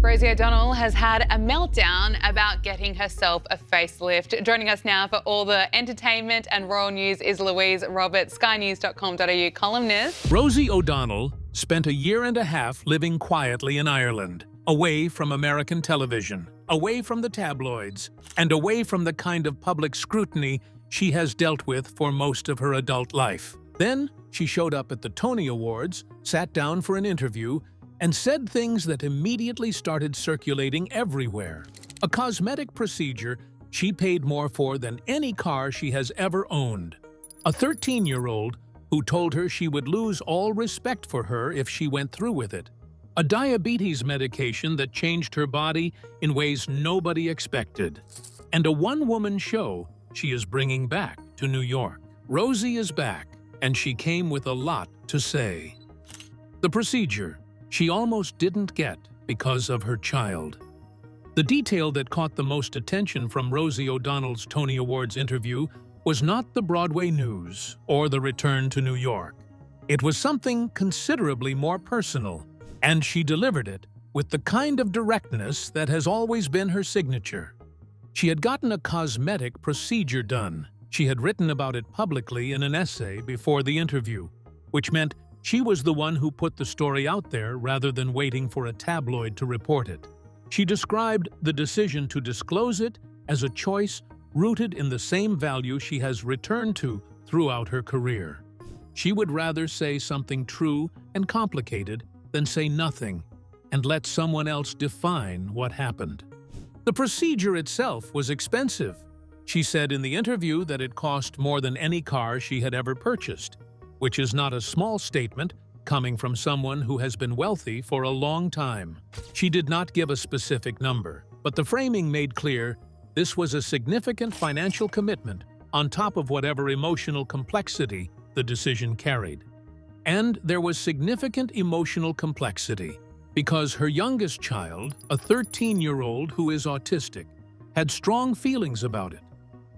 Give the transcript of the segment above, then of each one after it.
Rosie O'Donnell has had a meltdown about getting herself a facelift. Joining us now for all the entertainment and royal news is Louise Roberts, skynews.com.au columnist. Rosie O'Donnell spent a year and a half living quietly in Ireland, away from American television, away from the tabloids, and away from the kind of public scrutiny she has dealt with for most of her adult life. Then she showed up at the Tony Awards, sat down for an interview, and said things that immediately started circulating everywhere. A cosmetic procedure she paid more for than any car she has ever owned. A 13-year-old who told her she would lose all respect for her if she went through with it. A diabetes medication that changed her body in ways nobody expected. And a one-woman show she is bringing back to New York. Rosie is back, and she came with a lot to say. The procedure she almost didn't get because of her child. The detail that caught the most attention from Rosie O'Donnell's Tony Awards interview was not the Broadway news or the return to New York. It was something considerably more personal, and she delivered it with the kind of directness that has always been her signature. She had gotten a cosmetic procedure done. She had written about it publicly in an essay before the interview, which meant she was the one who put the story out there rather than waiting for a tabloid to report it. She described the decision to disclose it as a choice rooted in the same value she has returned to throughout her career. She would rather say something true and complicated than say nothing and let someone else define what happened. The procedure itself was expensive. She said in the interview that it cost more than any car she had ever purchased, which is not a small statement coming from someone who has been wealthy for a long time. She did not give a specific number, but the framing made clear this was a significant financial commitment on top of whatever emotional complexity the decision carried. And there was significant emotional complexity because her youngest child, a 13-year-old who is autistic, had strong feelings about it.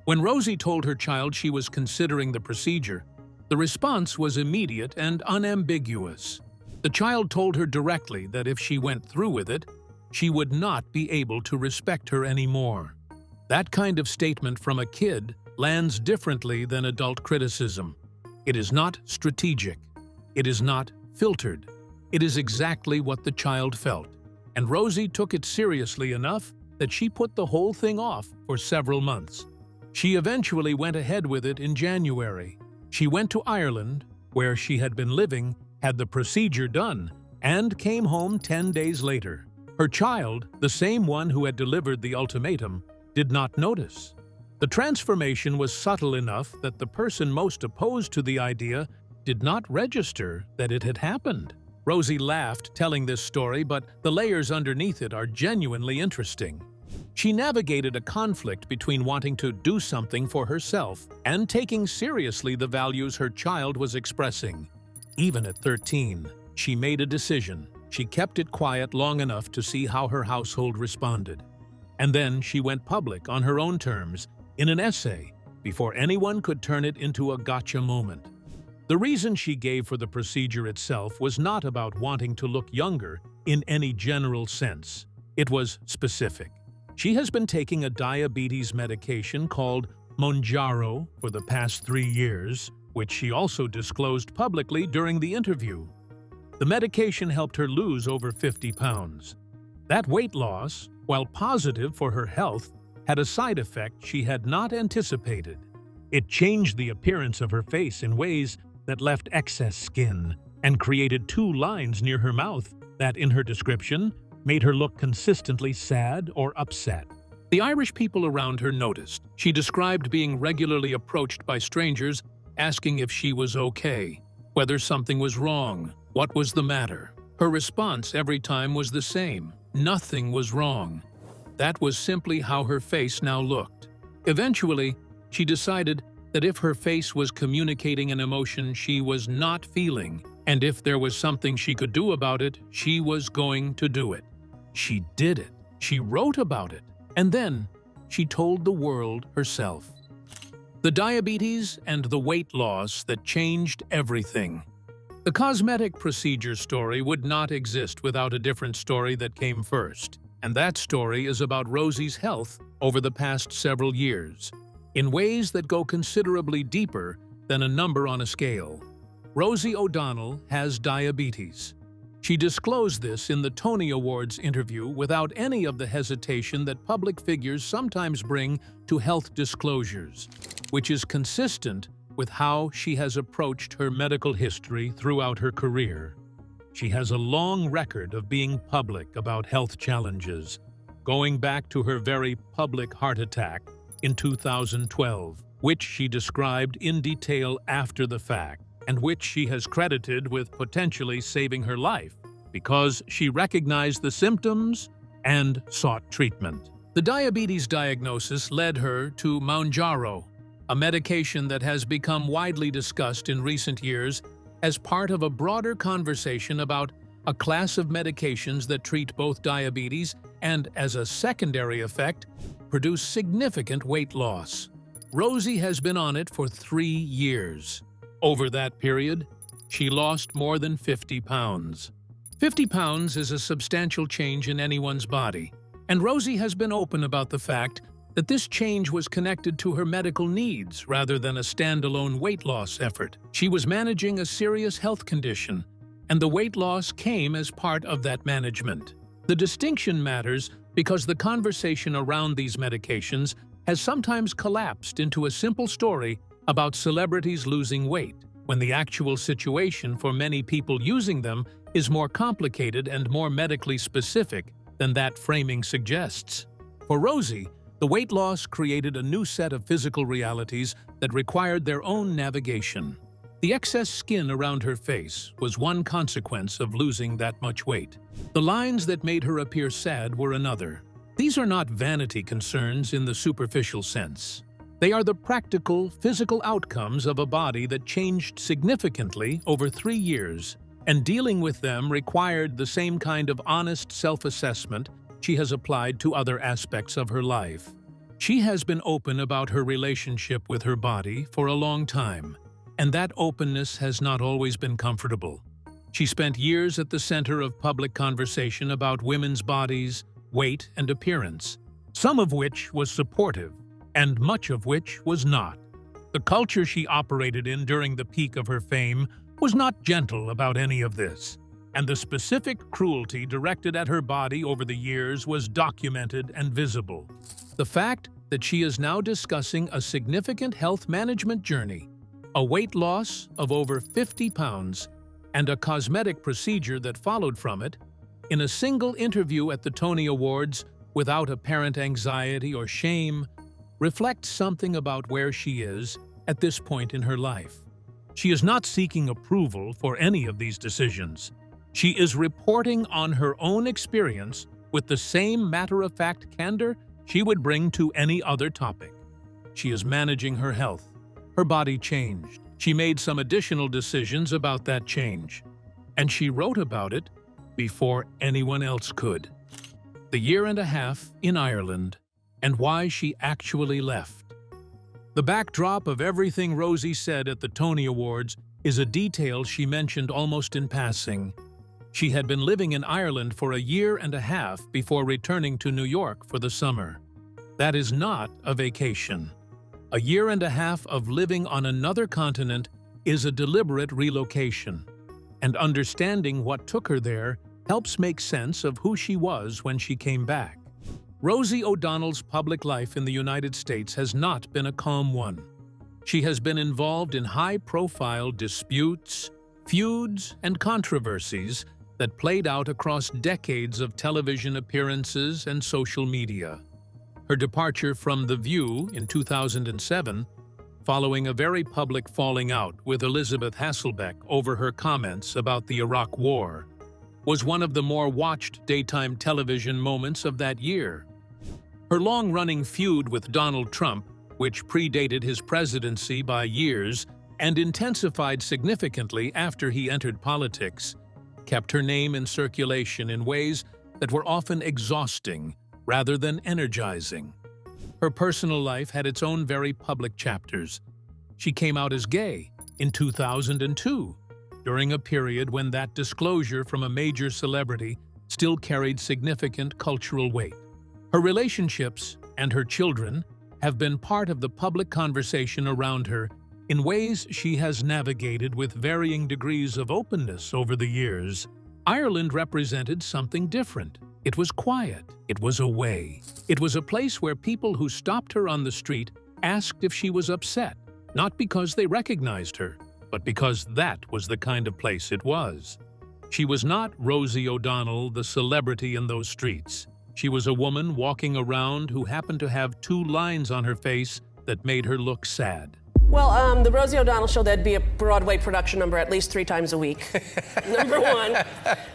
When Rosie told her child she was considering the procedure, the response was immediate and unambiguous. The child told her directly that if she went through with it, she would not be able to respect her anymore. That kind of statement from a kid lands differently than adult criticism. It is not strategic. It is not filtered. It is exactly what the child felt. And Rosie took it seriously enough that she put the whole thing off for several months. She eventually went ahead with it in January. She went to Ireland, where she had been living, had the procedure done, and came home 10 days later. Her child, the same one who had delivered the ultimatum, did not notice. The transformation was subtle enough that the person most opposed to the idea did not register that it had happened. Rosie laughed telling this story, but the layers underneath it are genuinely interesting. She navigated a conflict between wanting to do something for herself and taking seriously the values her child was expressing. Even at 13, she made a decision. She kept it quiet long enough to see how her household responded. And then she went public on her own terms, in an essay, before anyone could turn it into a gotcha moment. The reason she gave for the procedure itself was not about wanting to look younger in any general sense. It was specific. She has been taking a diabetes medication called Mounjaro for the past 3 years, which she also disclosed publicly during the interview. The medication helped her lose over 50 pounds. That weight loss, while positive for her health, had a side effect she had not anticipated. It changed the appearance of her face in ways that left excess skin and created 2 lines near her mouth that, in her description, made her look consistently sad or upset. The Irish people around her noticed. She described being regularly approached by strangers asking if she was okay, whether something was wrong, what was the matter. Her response every time was the same: nothing was wrong. That was simply how her face now looked. Eventually, she decided that if her face was communicating an emotion she was not feeling, and if there was something she could do about it, she was going to do it. She did it. She wrote about it. And then she told the world herself. The diabetes and the weight loss that changed everything. The cosmetic procedure story would not exist without a different story that came first, and that story is about Rosie's health over the past several years, in ways that go considerably deeper than a number on a scale. Rosie O'Donnell has diabetes. She disclosed this in the Tony Awards interview without any of the hesitation that public figures sometimes bring to health disclosures, which is consistent with how she has approached her medical history throughout her career. She has a long record of being public about health challenges, going back to her very public heart attack in 2012, which she described in detail after the fact, and which she has credited with potentially saving her life because she recognized the symptoms and sought treatment. The diabetes diagnosis led her to Mounjaro, a medication that has become widely discussed in recent years as part of a broader conversation about a class of medications that treat both diabetes and, as a secondary effect, produce significant weight loss. Rosie has been on it for 3 years. Over that period, she lost more than 50 pounds. 50 pounds is a substantial change in anyone's body, and Rosie has been open about the fact that this change was connected to her medical needs rather than a standalone weight loss effort. She was managing a serious health condition, and the weight loss came as part of that management. The distinction matters because the conversation around these medications has sometimes collapsed into a simple story about celebrities losing weight, when the actual situation for many people using them is more complicated and more medically specific than that framing suggests. For Rosie, the weight loss created a new set of physical realities that required their own navigation. The excess skin around her face was one consequence of losing that much weight. The lines that made her appear sad were another. These are not vanity concerns in the superficial sense. They are the practical, physical outcomes of a body that changed significantly over 3 years, and dealing with them required the same kind of honest self-assessment she has applied to other aspects of her life. She has been open about her relationship with her body for a long time, and that openness has not always been comfortable. She spent years at the center of public conversation about women's bodies, weight, and appearance, some of which was supportive, and much of which was not. The culture she operated in during the peak of her fame was not gentle about any of this, and the specific cruelty directed at her body over the years was documented and visible. The fact that she is now discussing a significant health management journey, a weight loss of over 50 pounds, and a cosmetic procedure that followed from it, in a single interview at the Tony Awards without apparent anxiety or shame, reflects something about where she is at this point in her life. She is not seeking approval for any of these decisions. She is reporting on her own experience with the same matter-of-fact candor she would bring to any other topic. She is managing her health. Her body changed. She made some additional decisions about that change, and she wrote about it before anyone else could. The 1.5 years in Ireland, and why she actually left. The backdrop of everything Rosie said at the Tony Awards is a detail she mentioned almost in passing. She had been living in Ireland for 1.5 years before returning to New York for the summer. That is not a vacation. 1.5 years of living on another continent is a deliberate relocation, and understanding what took her there helps make sense of who she was when she came back. Rosie O'Donnell's public life in the United States has not been a calm one. She has been involved in high-profile disputes, feuds, and controversies that played out across decades of television appearances and social media. Her departure from The View in 2007, following a very public falling out with Elizabeth Hasselbeck over her comments about the Iraq War, was one of the more watched daytime television moments of that year. Her long-running feud with Donald Trump, which predated his presidency by years and intensified significantly after he entered politics, kept her name in circulation in ways that were often exhausting rather than energizing. Her personal life had its own very public chapters. She came out as gay in 2002, during a period when that disclosure from a major celebrity still carried significant cultural weight. Her relationships and her children have been part of the public conversation around her in ways she has navigated with varying degrees of openness over the years. Ireland represented something different. It was quiet. It was away. It was a place where people who stopped her on the street asked if she was upset, not because they recognized her, but because that was the kind of place it was. She was not Rosie O'Donnell, the celebrity in those streets. She was a woman walking around who happened to have 2 lines on her face that made her look sad. Well, the Rosie O'Donnell show, there'd be a Broadway production number at least 3 times a week, number 1.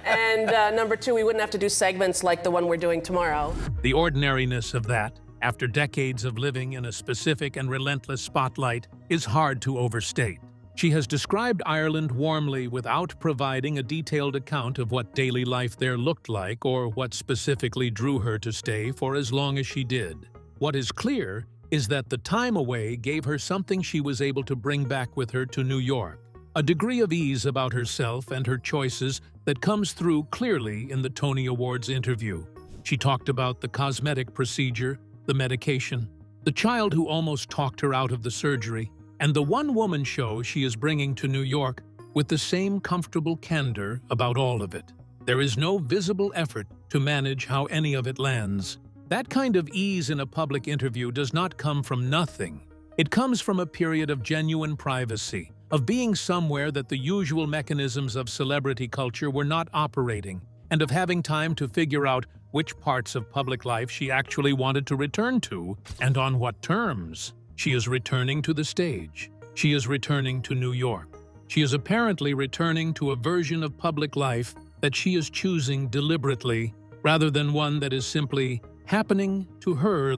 And number 2, we wouldn't have to do segments like the one we're doing tomorrow. The ordinariness of that, after decades of living in a specific and relentless spotlight, is hard to overstate. She has described Ireland warmly without providing a detailed account of what daily life there looked like or what specifically drew her to stay for as long as she did. What is clear is that the time away gave her something she was able to bring back with her to New York, a degree of ease about herself and her choices that comes through clearly in the Tony Awards interview. She talked about the cosmetic procedure, the medication, the child who almost talked her out of the surgery, and the one-woman show she is bringing to New York with the same comfortable candor about all of it. There is no visible effort to manage how any of it lands. That kind of ease in a public interview does not come from nothing. It comes from a period of genuine privacy, of being somewhere that the usual mechanisms of celebrity culture were not operating, and of having time to figure out which parts of public life she actually wanted to return to, and on what terms. She is returning to the stage. She is returning to New York. She is apparently returning to a version of public life that she is choosing deliberately, rather than one that is simply happening to her.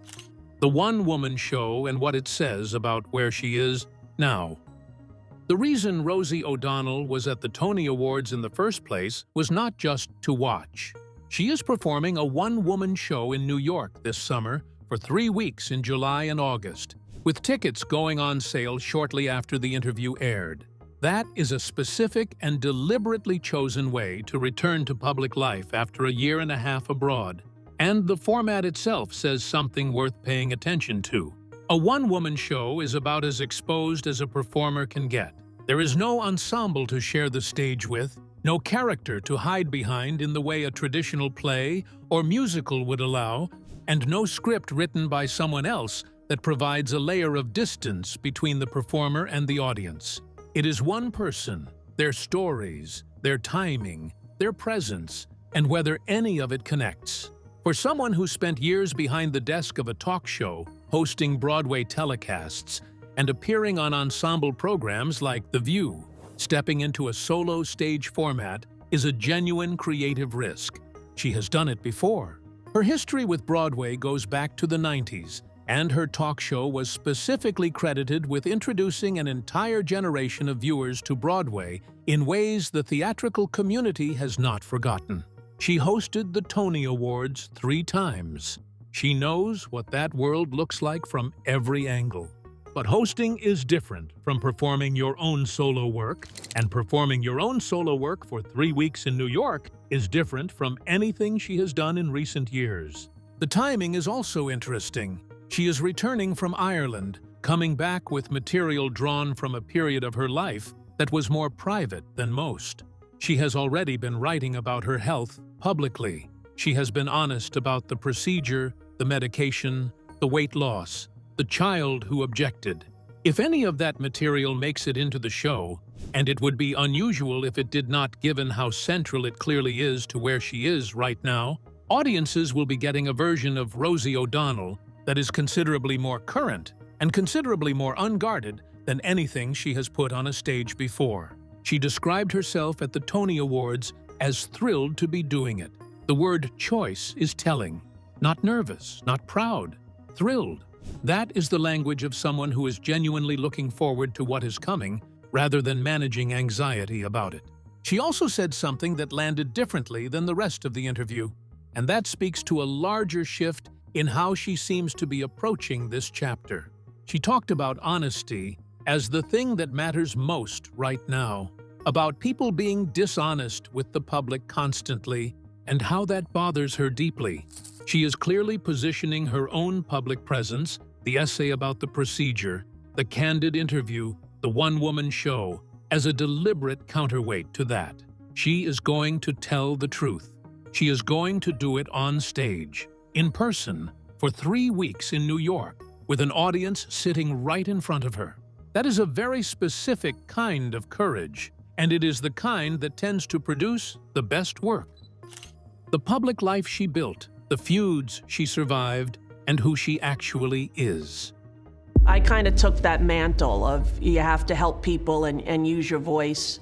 The one-woman show and what it says about where she is now. The reason Rosie O'Donnell was at the Tony Awards in the first place was not just to watch. She is performing a one-woman show in New York this summer for 3 weeks in July and August, with tickets going on sale shortly after the interview aired. That is a specific and deliberately chosen way to return to public life after a 1.5 years abroad. And the format itself says something worth paying attention to. A one-woman show is about as exposed as a performer can get. There is no ensemble to share the stage with, no character to hide behind in the way a traditional play or musical would allow, and no script written by someone else that provides a layer of distance between the performer and the audience. It is one person, their stories, their timing, their presence, and whether any of it connects. For someone who spent years behind the desk of a talk show, hosting Broadway telecasts, and appearing on ensemble programs like The View, stepping into a solo stage format is a genuine creative risk. She has done it before. Her history with Broadway goes back to the 90s, and her talk show was specifically credited with introducing an entire generation of viewers to Broadway in ways the theatrical community has not forgotten. She hosted the Tony Awards 3 times. She knows what that world looks like from every angle. But hosting is different from performing your own solo work, and performing your own solo work for 3 weeks in New York is different from anything she has done in recent years. The timing is also interesting. She is returning from Ireland, coming back with material drawn from a period of her life that was more private than most. She has already been writing about her health publicly. She has been honest about the procedure, the medication, the weight loss, the child who objected. If any of that material makes it into the show, and it would be unusual if it did not given how central it clearly is to where she is right now, audiences will be getting a version of Rosie O'Donnell that is considerably more current and considerably more unguarded than anything she has put on a stage before. She described herself at the Tony Awards as thrilled to be doing it. The word choice is telling. Not nervous, not proud, thrilled. That is the language of someone who is genuinely looking forward to what is coming, rather than managing anxiety about it. She also said something that landed differently than the rest of the interview, and that speaks to a larger shift in how she seems to be approaching this chapter. She talked about honesty as the thing that matters most right now, about people being dishonest with the public constantly and how that bothers her deeply. She is clearly positioning her own public presence, the essay about the procedure, the candid interview, the one-woman show, as a deliberate counterweight to that. She is going to tell the truth. She is going to do it on stage, in person, for 3 weeks in New York, with an audience sitting right in front of her. That is a very specific kind of courage, and it is the kind that tends to produce the best work. The public life she built, the feuds she survived, and who she actually is. I kind of took that mantle of you have to help people and use your voice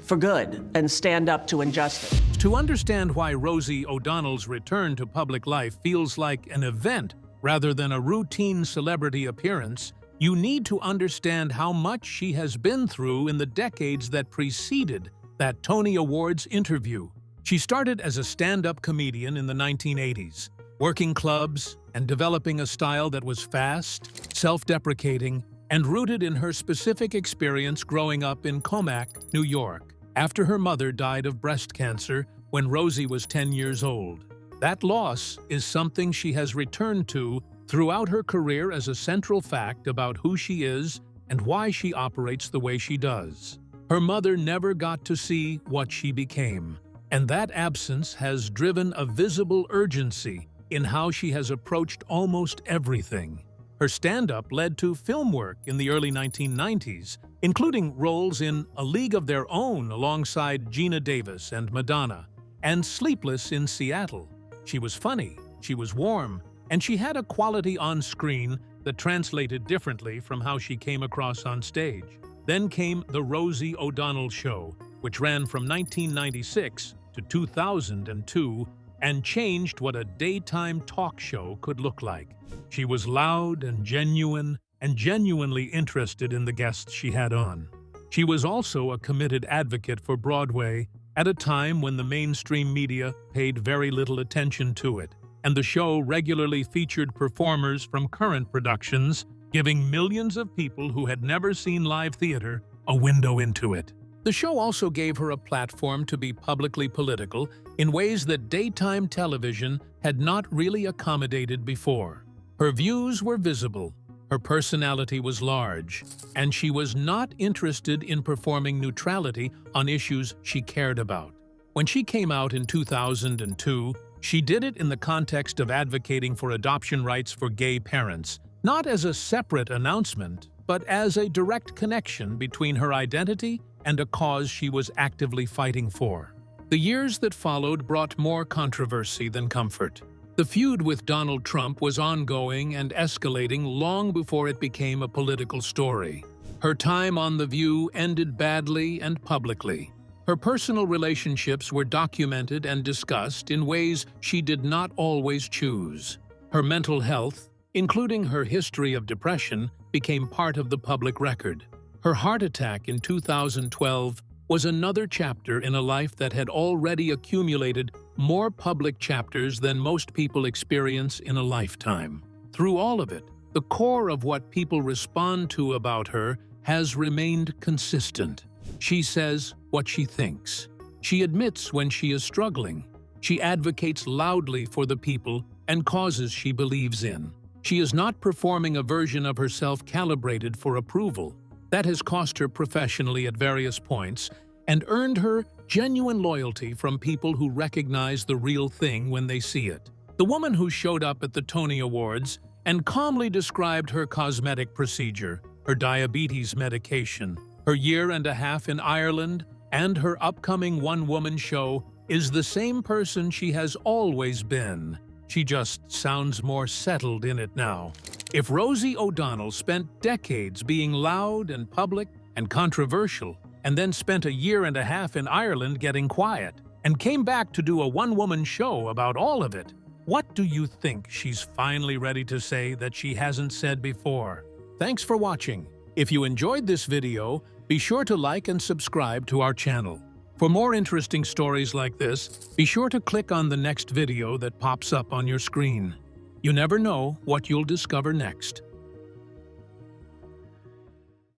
for good and stand up to injustice. To understand why Rosie O'Donnell's return to public life feels like an event rather than a routine celebrity appearance, you need to understand how much she has been through in the decades that preceded that Tony Awards interview. She started as a stand-up comedian in the 1980s, working clubs and developing a style that was fast, self-deprecating, and rooted in her specific experience growing up in Cosmetic, New York, after her mother died of breast cancer when Rosie was 10 years old. That loss is something she has returned to throughout her career as a central fact about who she is and why she operates the way she does. Her mother never got to see what she became, and that absence has driven a visible urgency in how she has approached almost everything. Her stand-up led to film work in the early 1990s, including roles in A League of Their Own alongside Gina Davis and Madonna, and Sleepless in Seattle. She was funny, she was warm, and she had a quality on screen that translated differently from how she came across on stage. Then came The Rosie O'Donnell Show, which ran from 1996 to 2002 and changed what a daytime talk show could look like. She was loud and genuinely interested in the guests she had on. She was also a committed advocate for Broadway at a time when the mainstream media paid very little attention to it, and the show regularly featured performers from current productions, giving millions of people who had never seen live theater a window into it. The show also gave her a platform to be publicly political in ways that daytime television had not really accommodated before. Her views were visible, her personality was large, and she was not interested in performing neutrality on issues she cared about. When she came out in 2002, she did it in the context of advocating for adoption rights for gay parents, not as a separate announcement, but as a direct connection between her identity and a cause she was actively fighting for. The years that followed brought more controversy than comfort. The feud with Donald Trump was ongoing and escalating long before it became a political story. Her time on The View ended badly and publicly. Her personal relationships were documented and discussed in ways she did not always choose. Her mental health, including her history of depression, became part of the public record. Her heart attack in 2012 was another chapter in a life that had already accumulated more public chapters than most people experience in a lifetime. Through all of it, the core of what people respond to about her has remained consistent. She says what she thinks. She admits when she is struggling. She advocates loudly for the people and causes she believes in. She is not performing a version of herself calibrated for approval. That has cost her professionally at various points and earned her genuine loyalty from people who recognize the real thing when they see it. The woman who showed up at the Tony Awards and calmly described her cosmetic procedure, her diabetes medication, her year and a half in Ireland, and her upcoming one-woman show is the same person she has always been. She just sounds more settled in it now. If Rosie O'Donnell spent decades being loud and public and controversial, and then spent a year and a half in Ireland getting quiet, and came back to do a one-woman show about all of it, what do you think she's finally ready to say that she hasn't said before? Thanks for watching. If you enjoyed this video, be sure to like and subscribe to our channel. For more interesting stories like this, be sure to click on the next video that pops up on your screen. You never know what you'll discover next.